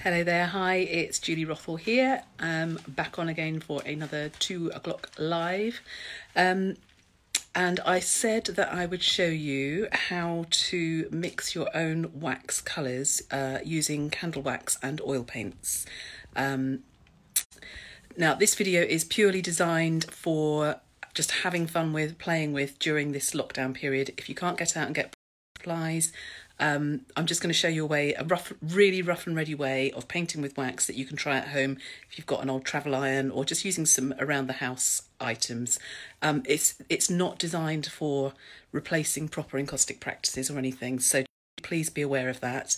Hello there, hi, it's Julie Rothwell here, back on again for another 2 o'clock live. And I said that I would show you how to mix your own wax colours using candle wax and oil paints. Now this video is purely designed for just having fun with, playing with during this lockdown period. If you can't get out and get supplies, I'm just going to show you a way, really rough and ready way of painting with wax that you can try at home if you've got an old travel iron or just using some around the house items. It's not designed for replacing proper encaustic practices or anything, so please be aware of that.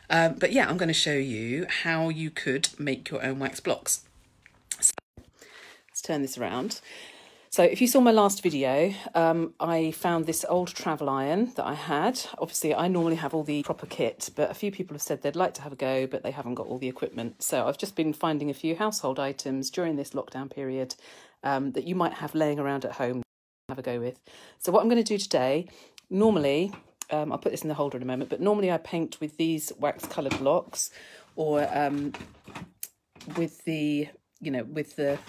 But yeah, I'm going to show you how you could make your own wax blocks. So let's turn this around. So if you saw my last video, I found this old travel iron that I had. Obviously, I normally have all the proper kit, but a few people have said they'd like to have a go, but they haven't got all the equipment. So I've just been finding a few household items during this lockdown period that you might have laying around at home to have a go with. So what I'm going to do today, normally, I'll put this in the holder in a moment, but normally I paint with these wax coloured blocks or with the, with the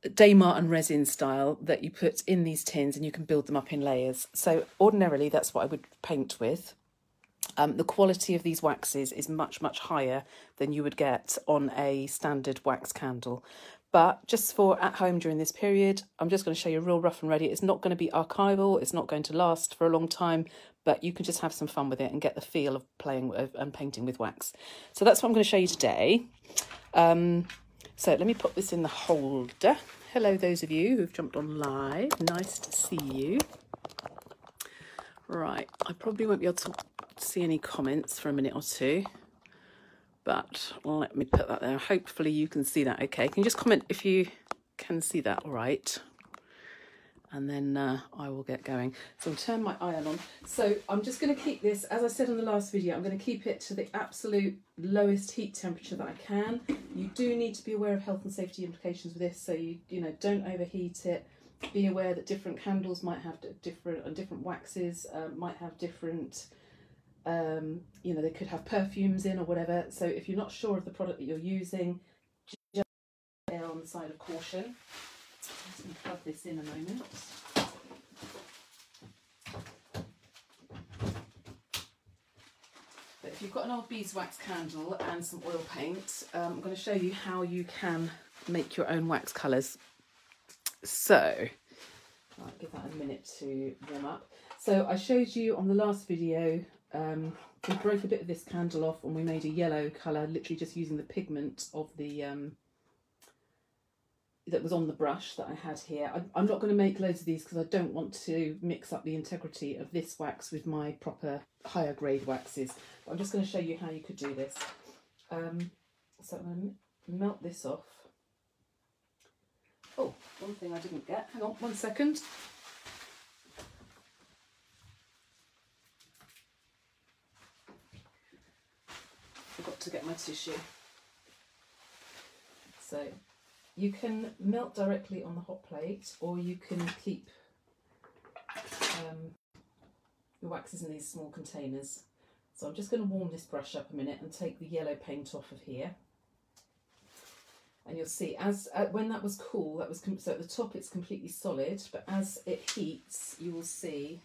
Daymar and resin style that you put in these tins and you can build them up in layers. So ordinarily that's what I would paint with. The quality of these waxes is much higher than you would get on a standard wax candle. But just for at home during this period, I'm just going to show you real rough and ready. It's not going to be archival, it's not going to last for a long time, but you can just have some fun with it and get the feel of playing with and painting with wax. So that's what I'm going to show you today. So let me put this in the holder. Hello, those of you who've jumped on live. Nice to see you. Right, I probably won't be able to see any comments for a minute or two, but let me put that there. Hopefully you can see that okay. Can you just comment if you can see that all right? And then I will get going. So I'll turn my iron on. So I'm just going to keep this, as I said in the last video, I'm going to keep it to the absolute lowest heat temperature that I can. You do need to be aware of health and safety implications with this, so you don't overheat it. Be aware that different candles might have different waxes might have different, they could have perfumes in or whatever. So if you're not sure of the product that you're using, just err on the side of caution. Let me plug this in a moment. But if you've got an old beeswax candle and some oil paint, I'm going to show you how you can make your own wax colours. So, I'll give that a minute to warm up. So I showed you on the last video, we broke a bit of this candle off and we made a yellow colour, literally just using the pigment of the that was on the brush that I had here. I'm not going to make loads of these because I don't want to mix up the integrity of this wax with my proper higher grade waxes. But I'm just going to show you how you could do this. So I'm going to melt this off. Oh, one thing I didn't get. Hang on 1 second. Forgot to get my tissue. So you can melt directly on the hot plate, or you can keep your waxes in these small containers. So I'm just going to warm this brush up a minute and take the yellow paint off of here. And you'll see, as when that was cool, so at the top it's completely solid, but as it heats, you will see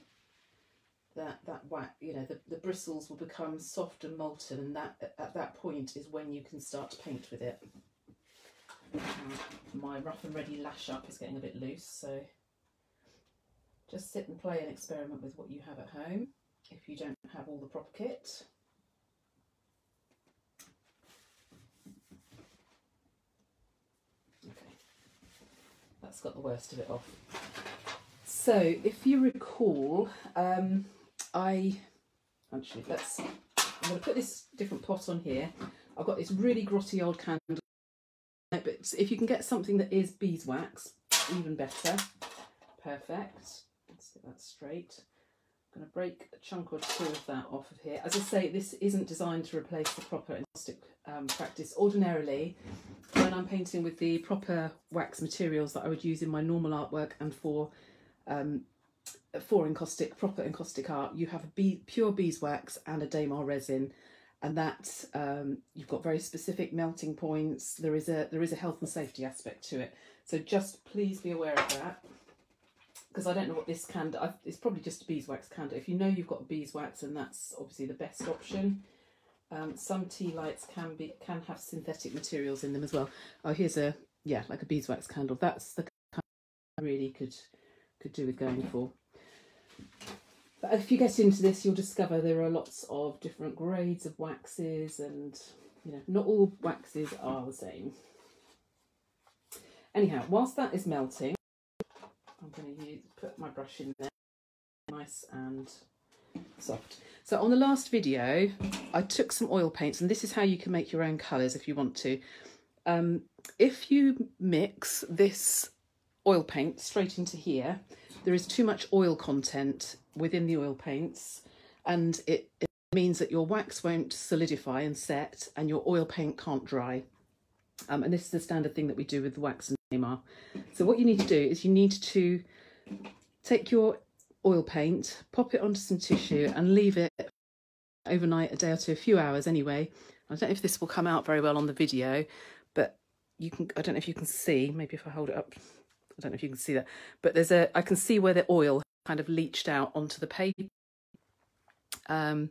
that wax, the bristles will become soft and molten, and that at that point is when you can start to paint with it. My rough and ready lash up is getting a bit loose, so just sit and play and experiment with what you have at home if you don't have all the proper kit. Okay, that's got the worst of it off. So if you recall, I'm going to put this different pot on here. I've got this really grotty old candle. But if you can get something that is beeswax, even better. Perfect. Let's get that straight. I'm going to break a chunk or two of that off of here. As I say, this isn't designed to replace the proper encaustic practice. Ordinarily, when I'm painting with the proper wax materials that I would use in my normal artwork and for proper encaustic art, you have a pure beeswax and a Daymar resin. and that you've got very specific melting points. There is a health and safety aspect to it. So just please be aware of that, because I don't know what this candle, it's probably just a beeswax candle. If you know you've got beeswax, and that's obviously the best option. Some tea lights can have synthetic materials in them as well. Oh, here's like a beeswax candle. That's the kind I really could do with going for. But if you get into this, you'll discover there are lots of different grades of waxes, and not all waxes are the same. Anyhow, whilst that is melting, I'm going to put my brush in there, nice and soft. So on the last video, I took some oil paints, and this is how you can make your own colours if you want to. If you mix this oil paint straight into here, there is too much oil content within the oil paints, and it means that your wax won't solidify and set, and your oil paint can't dry. And this is the standard thing that we do with the wax and Daymar. So what you need to do is you need to take your oil paint, pop it onto some tissue and leave it overnight, a day or two, a few hours anyway. I don't know if this will come out very well on the video, but you can, I don't know if you can see, maybe if I hold it up, I don't know if you can see that, but I can see where the oil kind of leached out onto the paper. And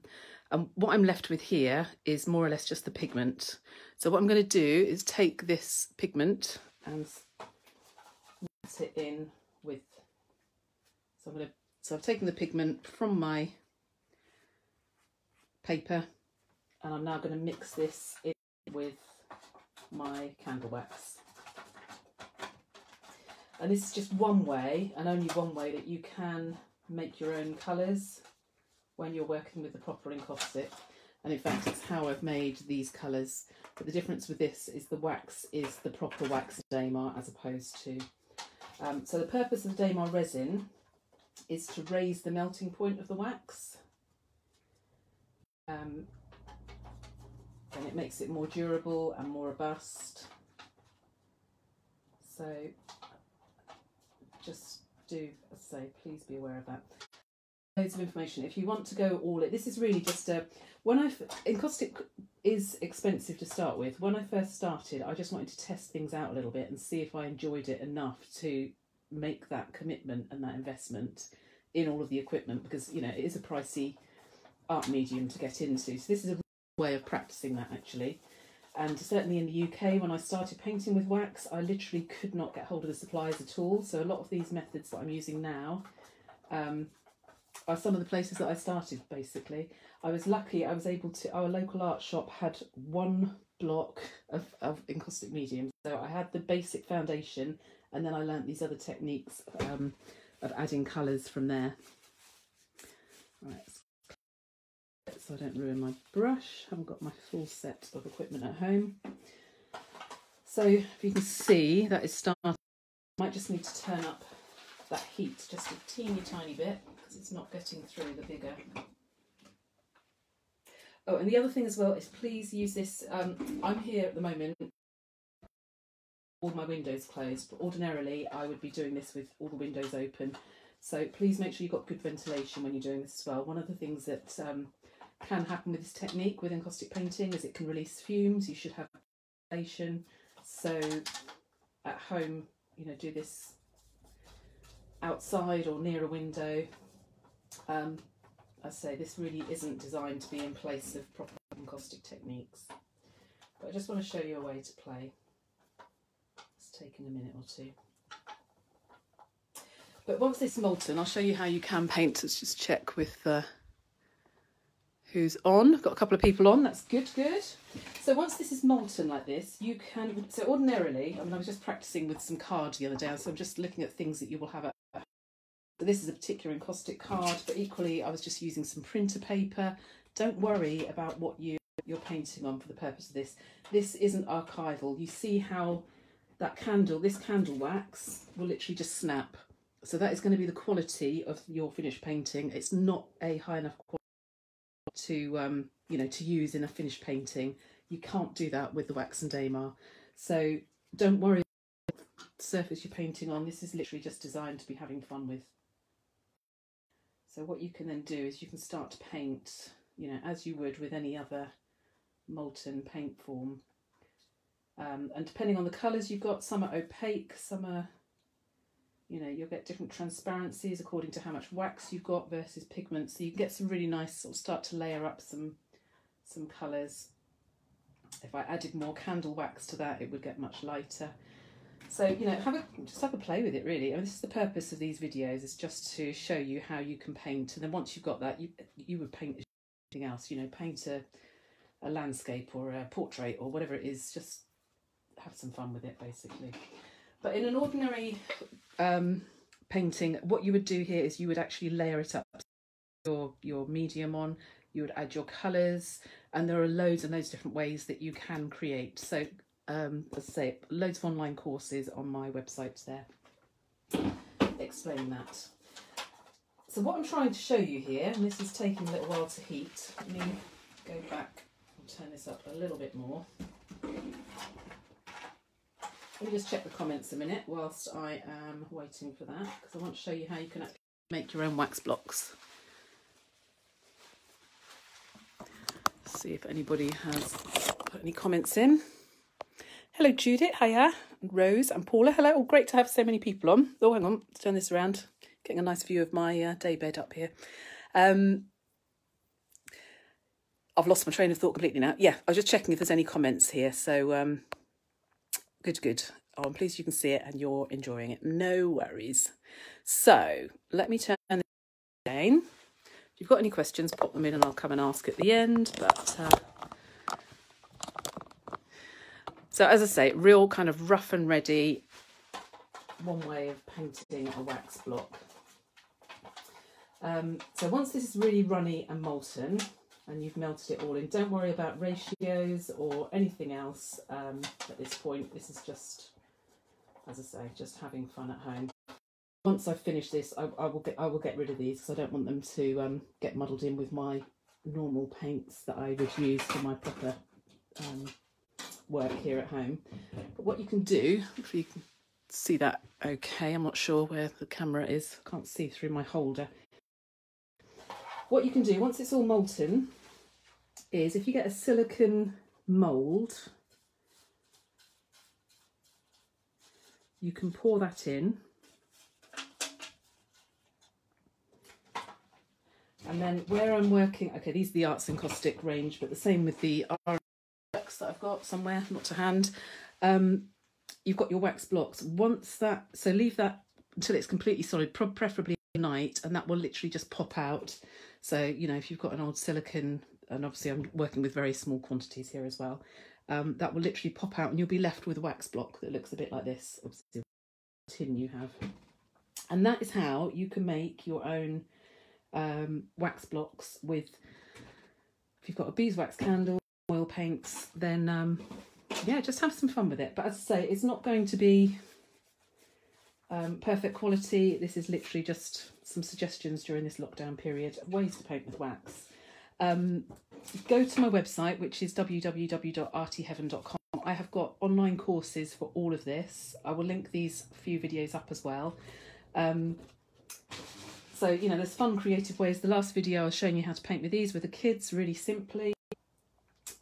what I'm left with here is more or less just the pigment. So what I'm going to do is take this pigment and mix it in with, so I've taken the pigment from my paper, and I'm now going to mix this in with my candle wax. And this is just one way, and only one way, that you can make your own colours when you're working with the proper encaustic. And in fact, it's how I've made these colours. But the difference with this is the wax is the proper wax Daymar, as opposed to... so the purpose of the Daymar resin is to raise the melting point of the wax. And it makes it more durable and more robust. So just do, as I say, please be aware of that. Loads of information. If you want to go all in, this is really just a... encaustic is expensive to start with. When I first started, I just wanted to test things out a little bit and see if I enjoyed it enough to make that commitment and that investment in all of the equipment, because it is a pricey art medium to get into. So this is a way of practicing that, actually. And certainly in the UK, when I started painting with wax, I literally could not get hold of the supplies at all. So a lot of these methods that I'm using now are some of the places that I started, basically. I was lucky, I was able to... Our local art shop had one block of encaustic medium. So I had the basic foundation, and then I learnt these other techniques of adding colours from there. Right, so I don't ruin my brush. I haven't got my full set of equipment at home. So if you can see, that is starting. I might just need to turn up that heat just a teeny tiny bit, because it's not getting through the bigger. Oh, and the other thing as well is, please use this. I'm here at the moment, all my windows closed, but ordinarily I would be doing this with all the windows open. So please make sure you've got good ventilation when you're doing this as well. One of the things that can happen with this technique with encaustic painting is it can release fumes. You should have ventilation. So at home, do this outside or near a window. I say this really isn't designed to be in place of proper encaustic techniques, but I just want to show you a way to play. It's taken a minute or two. But once it's molten, I'll show you how you can paint. Let's just check with who's on. I've got a couple of people on. That's good. So once this is molten like this, you can... So ordinarily, I was just practicing with some cards the other day, so I'm just looking at things that you will have at... This is a particular encaustic card, but equally I was just using some printer paper. Don't worry about what you're painting on for the purpose of this. This isn't archival. You see how that candle, this candle wax, will literally just snap. So that is going to be the quality of your finished painting. It's not a high enough quality to to use in a finished painting. You can't do that with the wax and Daymar. So don't worry about the surface you're painting on. This is literally just designed to be having fun with. So what you can then do is you can start to paint, as you would with any other molten paint form. And depending on the colours you've got, some are opaque, some are, you know, you'll get different transparencies according to how much wax you've got versus pigment. So you can get some really nice, sort of start to layer up some colours. If I added more candle wax to that, it would get much lighter. So, you know, just have a play with it, really. I mean, this is the purpose of these videos, is just to show you how you can paint. And then once you've got that, you would paint anything else, you know, paint a landscape or a portrait or whatever it is, just have some fun with it, basically. But in an ordinary painting, what you would do here is you would actually layer it up, your medium on, you would add your colours, and there are loads and loads of different ways that you can create. So as I say, loads of online courses on my website there explain that. So what I'm trying to show you here, and this is taking a little while to heat, let me go back and turn this up a little bit more. Let me just check the comments a minute whilst I am waiting for that, because I want to show you how you can actually make your own wax blocks. See if anybody has put any comments in. Hello Judith, hiya, and Rose and Paula, hello. Oh, great to have so many people on. Oh, hang on, let's turn this around. Getting a nice view of my daybed up here. I've lost my train of thought completely now. Yeah, I was just checking if there's any comments here. So good. Oh, I'm pleased you can see it and you're enjoying it. No worries. So let me turn this again. If you've got any questions, pop them in and I'll come and ask at the end. But so as I say, real kind of rough and ready, one way of painting a wax block. So once this is really runny and molten and you've melted it all in, don't worry about ratios or anything else at this point. This is just, as I say, just having fun at home. Once I've finished this, I will get rid of these because I don't want them to get muddled in with my normal paints that I would use for my proper work here at home. But what you can do, if you can see that okay, I'm not sure where the camera is, I can't see through my holder. What you can do once it's all molten is, if you get a silicone mould, you can pour that in, and then where I'm working, okay, these are the Arts Encaustic range, but the same with the wax that I've got somewhere, not to hand. You've got your wax blocks. Once that, so leave that until it's completely solid, preferably at night, and that will literally just pop out. So, you know, if you've got an old silicone, and obviously I'm working with very small quantities here as well, that will literally pop out and you'll be left with a wax block that looks a bit like this, obviously the tin you have. And that is how you can make your own wax blocks with, if you've got a beeswax candle, oil paints, then yeah, just have some fun with it. But as I say, it's not going to be perfect quality. This is literally just some suggestions during this lockdown period of ways to paint with wax. Go to my website, which is www.artyheaven.com. I have got online courses for all of this. I will link these few videos up as well. So, you know, there's fun, creative ways. The last video I was showing you how to paint with these with the kids, really simply.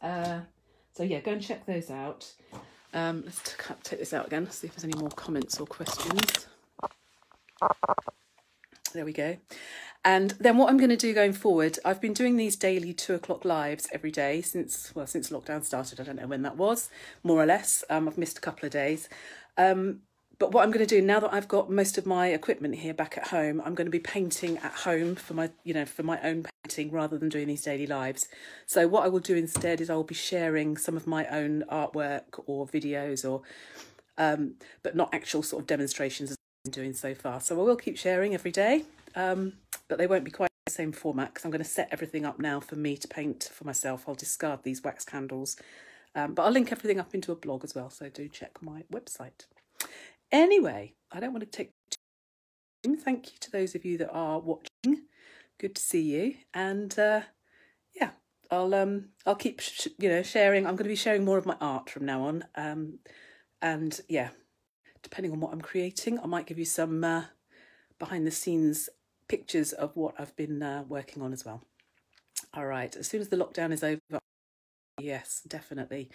So yeah, go and check those out. Let's take this out again, see if there's any more comments or questions. There we go. And then what I'm going to do going forward, I've been doing these daily 2 o'clock lives every day since lockdown started. I don't know when that was, more or less. I've missed a couple of days. But what I'm going to do, now that I've got most of my equipment here back at home, I'm going to be painting at home for my, for my own painting rather than doing these daily lives. So what I will do instead is I will be sharing some of my own artwork or videos, or but not actual sort of demonstrations as I've been doing so far. So I will keep sharing every day, but they won't be quite the same format because I'm going to set everything up now for me to paint for myself. I'll discard these wax candles, but I'll link everything up into a blog as well. So do check my website. Anyway, I don't want to take too much time. Thank you to those of you that are watching. Good to see you. And yeah, I'll keep sharing. I'm going to be sharing more of my art from now on. And yeah, depending on what I'm creating, I might give you some behind the scenes pictures of what I've been working on as well. All right, as soon as the lockdown is over, Yes, definitely.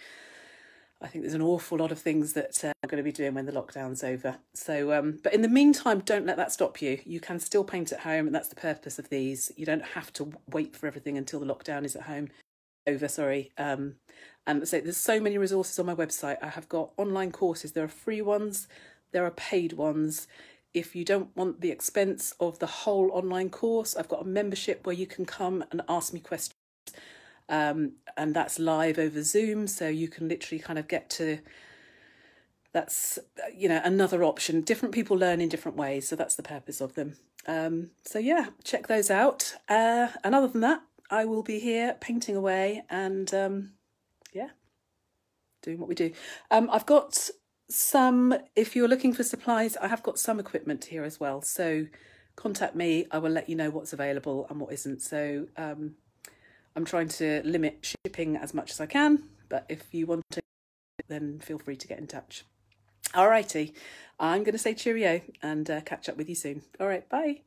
I think there's an awful lot of things that I'm going to be doing when the lockdown's over. So, but in the meantime, don't let that stop you. You can still paint at home, and that's the purpose of these. You don't have to wait for everything until the lockdown is over. Sorry. And so there's so many resources on my website. I have got online courses. There are free ones. There are paid ones. If you don't want the expense of the whole online course, I've got a membership where you can come and ask me questions. And that's live over Zoom, so you can literally kind of get to, that's, you know, another option. Different people learn in different ways, so that's the purpose of them. So yeah, check those out. And other than that, I will be here painting away and yeah, doing what we do. I've got some, if you're looking for supplies, I have got some equipment here as well, so contact me. I will let you know what's available and what isn't. So I'm trying to limit shipping as much as I can, but if you want to, then feel free to get in touch. Alrighty, I'm going to say cheerio and catch up with you soon. All right, bye.